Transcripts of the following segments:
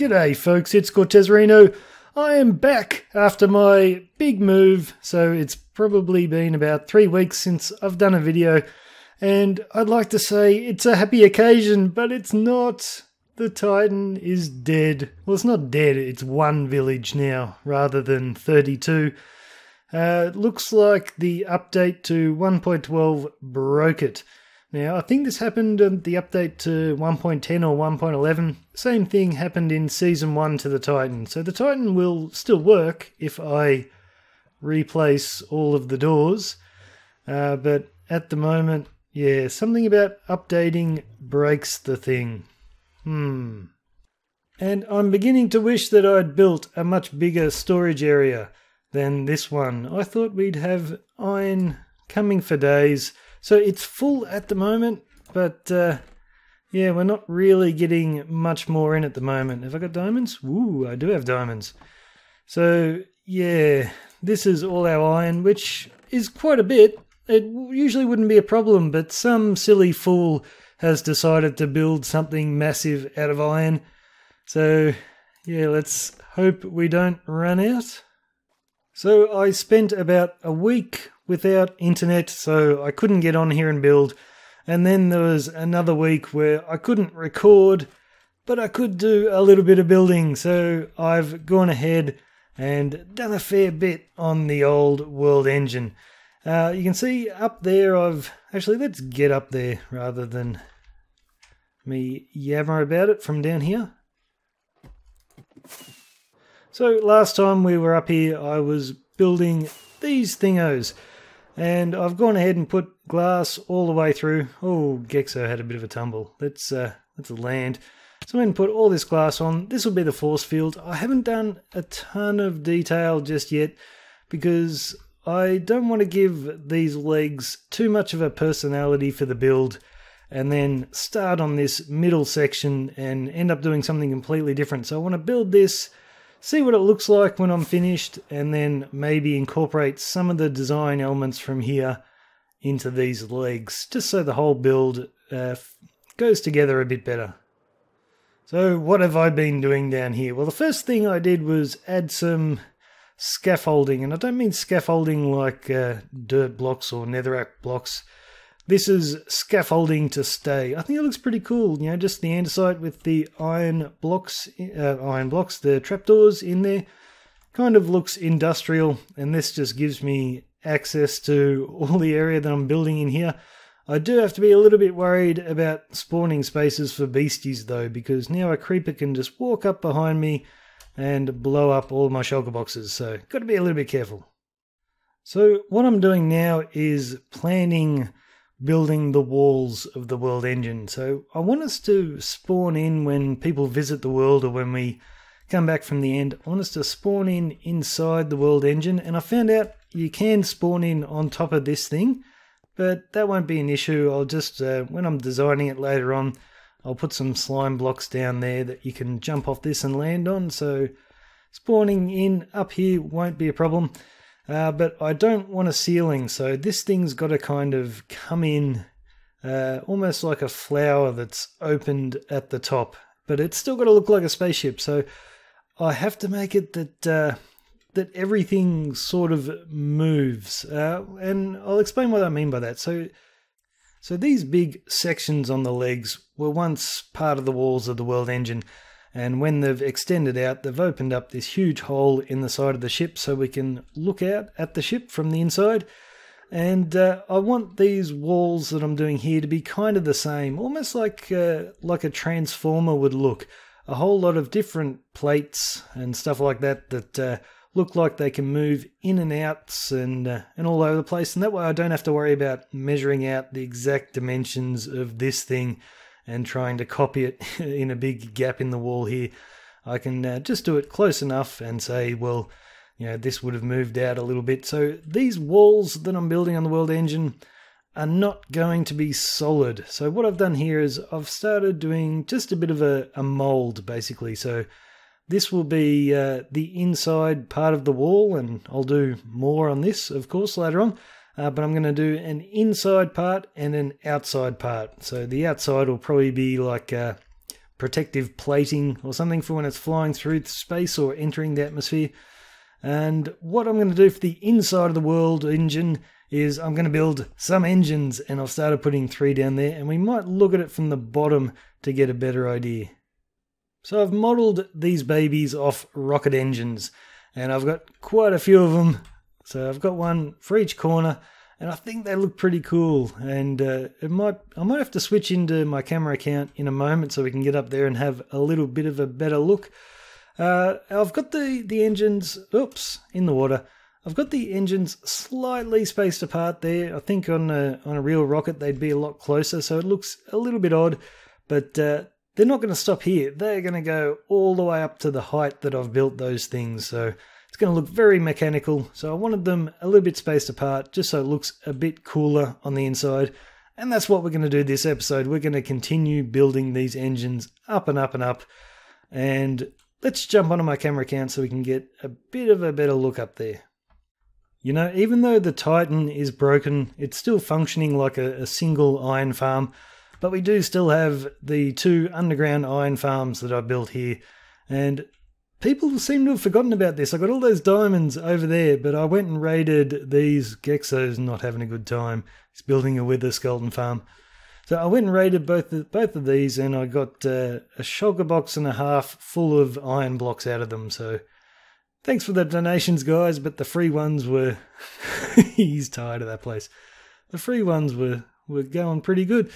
G'day folks, it's Cortezerino. I am back after my big move, so it's probably been about 3 weeks since I've done a video, and I'd like to say it's a happy occasion, but it's not. The Titan is dead. Well, it's not dead, it's one village now, rather than 32. It looks like the update to 1.12 broke it. Now, I think this happened in the update to 1.10 or 1.11. Same thing happened in Season 1 to the Titan. So the Titan will still work if I replace all of the doors. But at the moment, yeah, something about updating breaks the thing. And I'm beginning to wish that I'd built a much bigger storage area than this one. I thought we'd have iron coming for days. So it's full at the moment, but yeah, we're not really getting much more in at the moment. Have I got diamonds? Ooh, I do have diamonds. So yeah, this is all our iron, which is quite a bit. It usually wouldn't be a problem, but some silly fool has decided to build something massive out of iron. So yeah, let's hope we don't run out. So I spent about a week without internet, so I couldn't get on here and build. And then there was another week where I couldn't record, but I could do a little bit of building. So I've gone ahead and done a fair bit on the old world engine. You can see up there actually, let's get up there rather than me yammer about it from down here. So last time we were up here, I was building these thingos. And I've gone ahead and put glass all the way through. Oh, Gexo had a bit of a tumble. Let's land. So I'm going to put all this glass on. This will be the force field. I haven't done a ton of detail just yet because I don't want to give these legs too much of a personality for the build and then start on this middle section and end up doing something completely different. So I want to build this, see what it looks like when I'm finished, and then maybe incorporate some of the design elements from here into these legs, just so the whole build goes together a bit better. So what have I been doing down here? Well, the first thing I did was add some scaffolding, and I don't mean scaffolding like dirt blocks or netherrack blocks. This is scaffolding to stay. I think it looks pretty cool, you know, just the andesite with the iron blocks, the trapdoors in there. Kind of looks industrial, and this just gives me access to all the area that I'm building in here. I do have to be a little bit worried about spawning spaces for beasties though, because now a creeper can just walk up behind me and blow up all my shulker boxes, so got to be a little bit careful. So what I'm doing now is planning building the walls of the world engine. So I want us to spawn in when people visit the world or when we come back from the end. I want us to spawn in inside the world engine, and I found out you can spawn in on top of this thing, but that won't be an issue. I'll just, when I'm designing it later on, I'll put some slime blocks down there that you can jump off this and land on, so spawning in up here won't be a problem. But I don't want a ceiling, so this thing's got to kind of come in almost like a flower that's opened at the top, but it's still got to look like a spaceship. So I have to make it that that everything sort of moves, and I'll explain what I mean by that. So these big sections on the legs were once part of the walls of the world engine. And when they've extended out, they've opened up this huge hole in the side of the ship so we can look out at the ship from the inside. And I want these walls that I'm doing here to be kind of the same, almost like a transformer would look. A whole lot of different plates and stuff like that that look like they can move in and outs and all over the place. And that way I don't have to worry about measuring out the exact dimensions of this thing and trying to copy it in a big gap in the wall here. I can just do it close enough and say, well, you know, this would have moved out a little bit. So these walls that I'm building on the world engine are not going to be solid. So what I've done here is I've started doing just a bit of a mold, basically. So this will be the inside part of the wall, and I'll do more on this, of course, later on. But I'm going to do an inside part and an outside part. So the outside will probably be like protective plating or something for when it's flying through space or entering the atmosphere. And what I'm going to do for the inside of the world engine is I'm going to build some engines, and I've started putting 3 down there, and we might look at it from the bottom to get a better idea. So I've modelled these babies off rocket engines, and I've got quite a few of them. So I've got one for each corner, and I think they look pretty cool. And I might have to switch into my camera account in a moment so we can get up there and have a little bit of a better look. I've got the engines, in the water. I've got the engines slightly spaced apart there. I think on a real rocket they'd be a lot closer, so it looks a little bit odd. But they're not going to stop here. They're going to go all the way up to the height that I've built those things. So it's going to look very mechanical. So I wanted them a little bit spaced apart just so it looks a bit cooler on the inside. And that's what we're going to do this episode. We're going to continue building these engines up and up and up. And let's jump onto my camera account so we can get a bit of a better look up there. You know, even though the Titan is broken, it's still functioning like a single iron farm. But we do still have the 2 underground iron farms that I built here. And people seem to have forgotten about this. I got all those diamonds over there, but I went and raided these. Gexo's not having a good time. He's building a wither skeleton farm. So I went and raided both of these, and I got a shulker box and a half full of iron blocks out of them. So thanks for the donations, guys, but the free ones were... He's tired of that place. The free ones were going pretty good.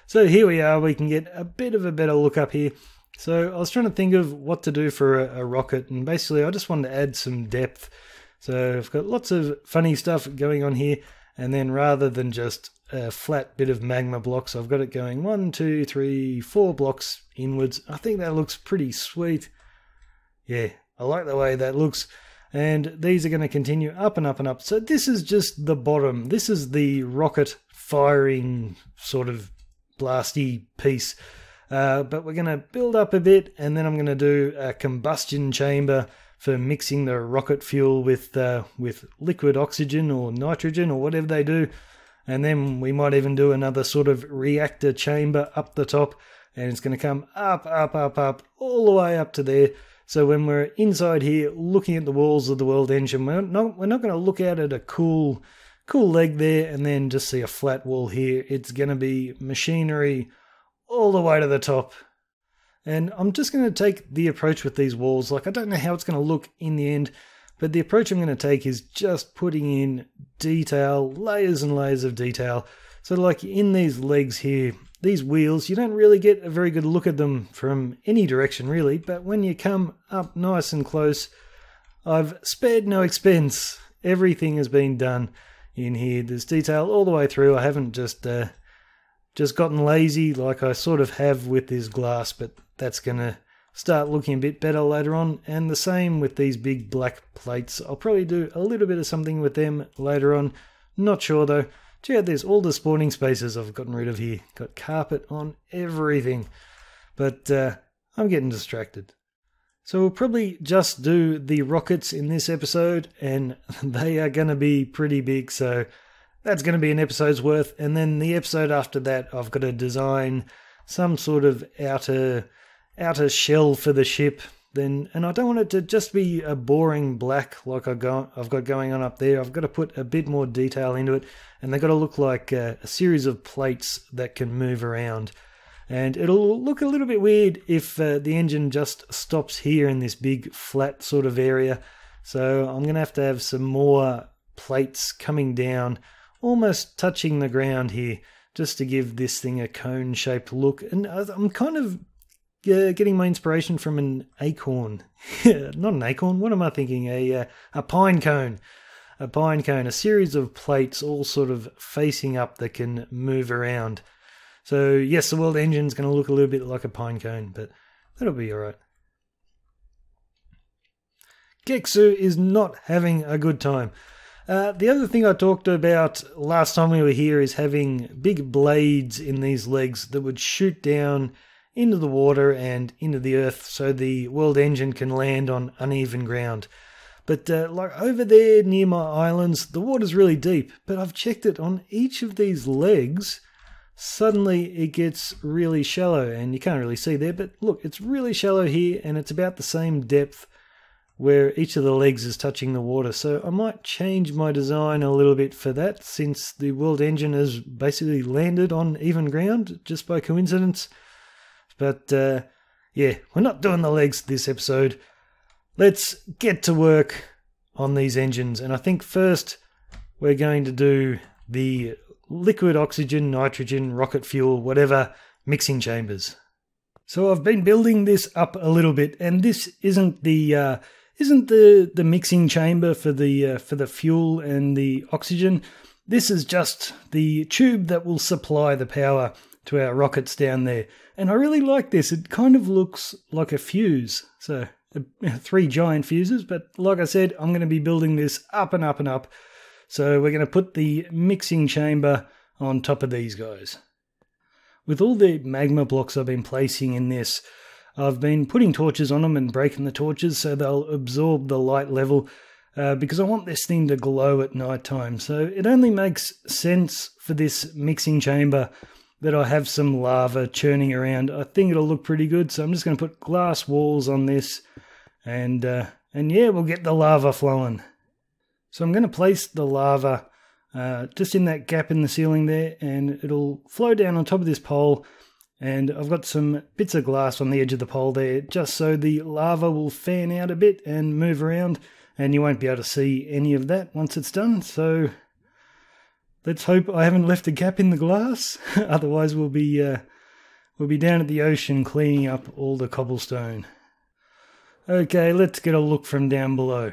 So here we are. We can get a bit of a better look up here. So I was trying to think of what to do for a rocket, and basically I just wanted to add some depth. So I've got lots of funny stuff going on here, and then rather than just a flat bit of magma blocks, I've got it going 1, 2, 3, 4 blocks inwards. I think that looks pretty sweet. Yeah, I like the way that looks. And these are going to continue up and up and up. So this is just the bottom. This is the rocket firing sort of blasty piece. But we're going to build up a bit, and then I'm going to do a combustion chamber for mixing the rocket fuel with liquid oxygen or nitrogen or whatever they do. And then we might even do another sort of reactor chamber up the top, and it's going to come up, up, up, up, all the way up to there. So when we're inside here looking at the walls of the world engine, we're not going to look out at a cool leg there and then just see a flat wall here. It's going to be machinery all the way to the top. And I'm just going to take the approach with these walls. Like, I don't know how it's going to look in the end, but the approach I'm going to take is just putting in detail, layers and layers of detail. So like in these legs here, these wheels, you don't really get a very good look at them from any direction really, but when you come up nice and close, I've spared no expense. Everything has been done in here. There's detail all the way through. I haven't just gotten lazy like I sort of have with this glass, but that's going to start looking a bit better later on. And the same with these big black plates. I'll probably do a little bit of something with them later on. Not sure though. Check out this, all the spawning spaces I've gotten rid of here. Got carpet on everything. But I'm getting distracted. So we'll probably just do the rockets in this episode, and they are going to be pretty big, so that's going to be an episode's worth. And then the episode after that, I've got to design some sort of outer shell for the ship. And I don't want it to just be a boring black like I've got going on up there. I've got to put a bit more detail into it, and they've got to look like a series of plates that can move around. And it'll look a little bit weird if the engine just stops here in this big flat sort of area. So I'm going to have some more plates coming down, almost touching the ground here, just to give this thing a cone-shaped look. And I'm kind of getting my inspiration from an acorn. Not an acorn, what am I thinking? A pine cone. A pine cone, a series of plates all sort of facing up that can move around. So yes, the world engine's going to look a little bit like a pine cone, but that'll be alright. Geksu is not having a good time. The other thing I talked about last time we were here is having big blades in these legs that would shoot down into the water and into the earth so the world engine can land on uneven ground. But like over there near my islands, the water's really deep, but I've checked it on each of these legs. suddenly it gets really shallow, and you can't really see there, but look, it's really shallow here, and it's about the same depth where each of the legs is touching the water. So I might change my design a little bit for that, since the world engine has basically landed on even ground just by coincidence. But yeah, we're not doing the legs this episode. Let's get to work on these engines, and I think first we're going to do the liquid oxygen, nitrogen, rocket fuel, whatever, mixing chambers. So I've been building this up a little bit, and this isn't the mixing chamber for the fuel and the oxygen. This is just the tube that will supply the power to our rockets down there. And I really like this. It kind of looks like a fuse. So 3 giant fuses, but like I said, I'm going to be building this up and up and up. So we're going to put the mixing chamber on top of these guys. With all the magma blocks I've been placing in this, I've been putting torches on them and breaking the torches so they'll absorb the light level, because I want this thing to glow at night time. So it only makes sense for this mixing chamber that I have some lava churning around. I think it'll look pretty good, so I'm just going to put glass walls on this, and yeah, we'll get the lava flowing. So I'm going to place the lava just in that gap in the ceiling there, and it'll flow down on top of this pole, and I've got some bits of glass on the edge of the pole there just so the lava will fan out a bit and move around, and you won't be able to see any of that once it's done. So let's hope I haven't left a gap in the glass. Otherwise we'll be down at the ocean cleaning up all the cobblestone. Okay, let's get a look from down below.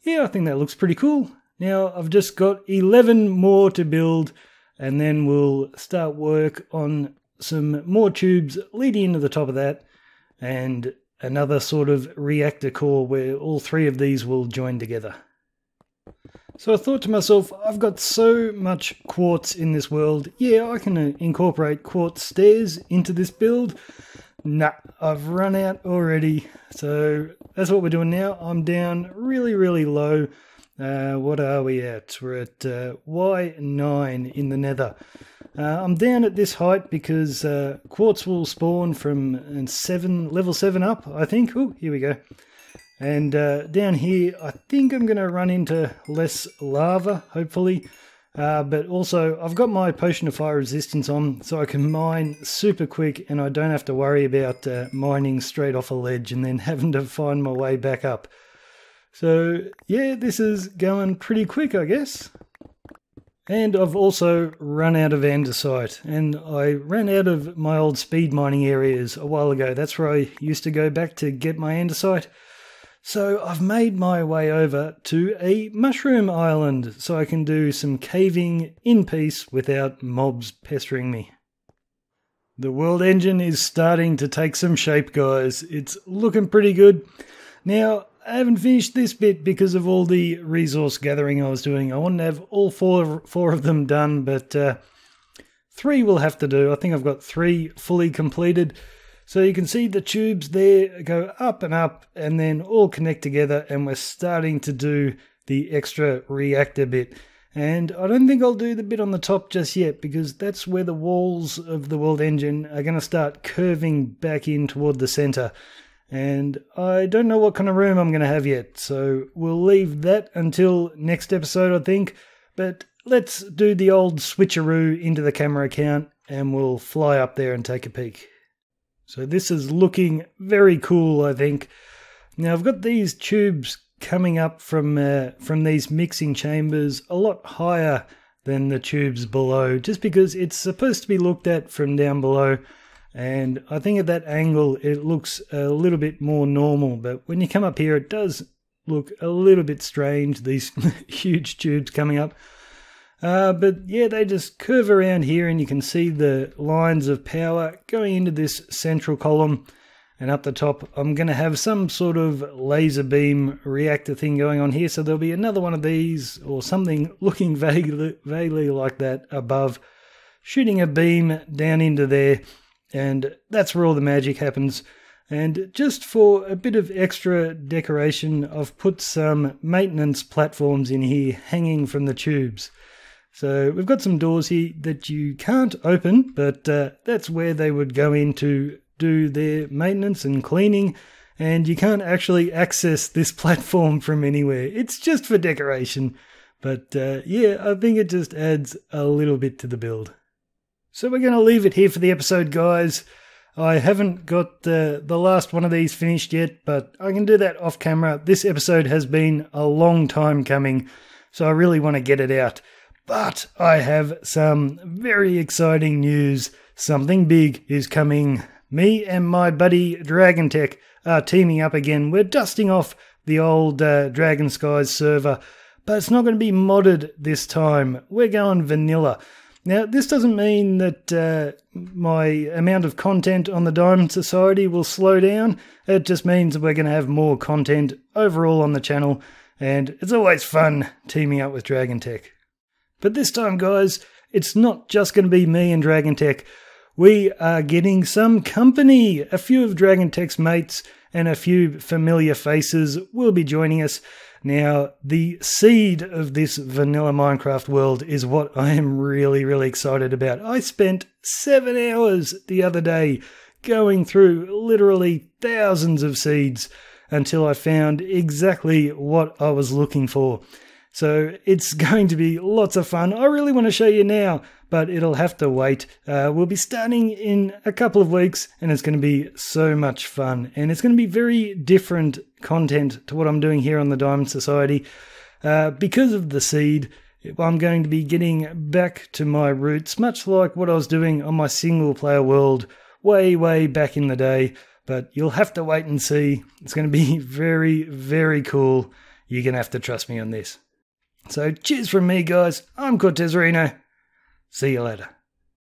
Yeah, I think that looks pretty cool. Now I've just got 11 more to build, and then we'll start work on some more tubes leading into the top of that, and another sort of reactor core where all 3 of these will join together. So I thought to myself, I've got so much quartz in this world, yeah, I can incorporate quartz stairs into this build. Nah, I've run out already. So that's what we're doing now. I'm down really, really low. What are we at? We're at Y9 in the nether. I'm down at this height because quartz will spawn from level 7 up, I think. Oh, here we go. And down here, I think I'm going to run into less lava, hopefully. But also, I've got my potion of fire resistance on, so I can mine super quick, and I don't have to worry about mining straight off a ledge and then having to find my way back up. So yeah, this is going pretty quick, I guess. And I've also run out of andesite, and I ran out of my old speed mining areas a while ago. That's where I used to go back to get my andesite. So I've made my way over to a mushroom island so I can do some caving in peace without mobs pestering me. The world engine is starting to take some shape, guys. It's looking pretty good. Now, I haven't finished this bit because of all the resource gathering I was doing. I wanted to have all four of them done, but 3 will have to do. I think I've got 3 fully completed. So you can see the tubes there go up, and then all connect together, and we're starting to do the extra reactor bit. And I don't think I'll do the bit on the top just yet, because that's where the walls of the world engine are going to start curving back in toward the center. And I don't know what kind of room I'm going to have yet, so we'll leave that until next episode, I think. But let's do the old switcheroo into the camera account, and we'll fly up there and take a peek. So this is looking very cool, I think. Now I've got these tubes coming up from these mixing chambers a lot higher than the tubes below, just because it's supposed to be looked at from down below. And I think at that angle it looks a little bit more normal, but when you come up here it does look a little bit strange, these huge tubes coming up. But yeah, they just curve around here, and you can see the lines of power going into this central column. And up the top, I'm going to have some sort of laser beam reactor thing going on here. So there'll be another one of these, or something looking vaguely like that above, shooting a beam down into there. And that's where all the magic happens. And just for a bit of extra decoration, I've put some maintenance platforms in here hanging from the tubes. So we've got some doors here that you can't open, but that's where they would go in to do their maintenance and cleaning, and you can't actually access this platform from anywhere. It's just for decoration, but yeah, I think it just adds a little bit to the build. So we're going to leave it here for the episode, guys. I haven't got the last one of these finished yet, but I can do that off camera. This episode has been a long time coming, so I really want to get it out. But I have some very exciting news. Something big is coming. Me and my buddy Dragon Tech are teaming up again. We're dusting off the old Dragon Skies server, but it's not going to be modded this time. We're going vanilla. Now, this doesn't mean that my amount of content on the Diamond Society will slow down. It just means that we're going to have more content overall on the channel, and it's always fun teaming up with Dragon Tech. But this time, guys, it's not just going to be me and Dragon Tech. We are getting some company. A few of Dragon Tech's mates and a few familiar faces will be joining us. Now, the seed of this vanilla Minecraft world is what I am really, really excited about. I spent 7 hours the other day going through literally thousands of seeds until I found exactly what I was looking for. So it's going to be lots of fun. I really want to show you now, but it'll have to wait. We'll be starting in a couple of weeks, and it's going to be so much fun. And it's going to be very different content to what I'm doing here on the Diamond Society. Because of the seed, I'm going to be getting back to my roots, much like what I was doing on my single player world way, way back in the day. But you'll have to wait and see. It's going to be very, very cool. You're going to have to trust me on this. So cheers from me, guys. I'm Cortezerino. See you later.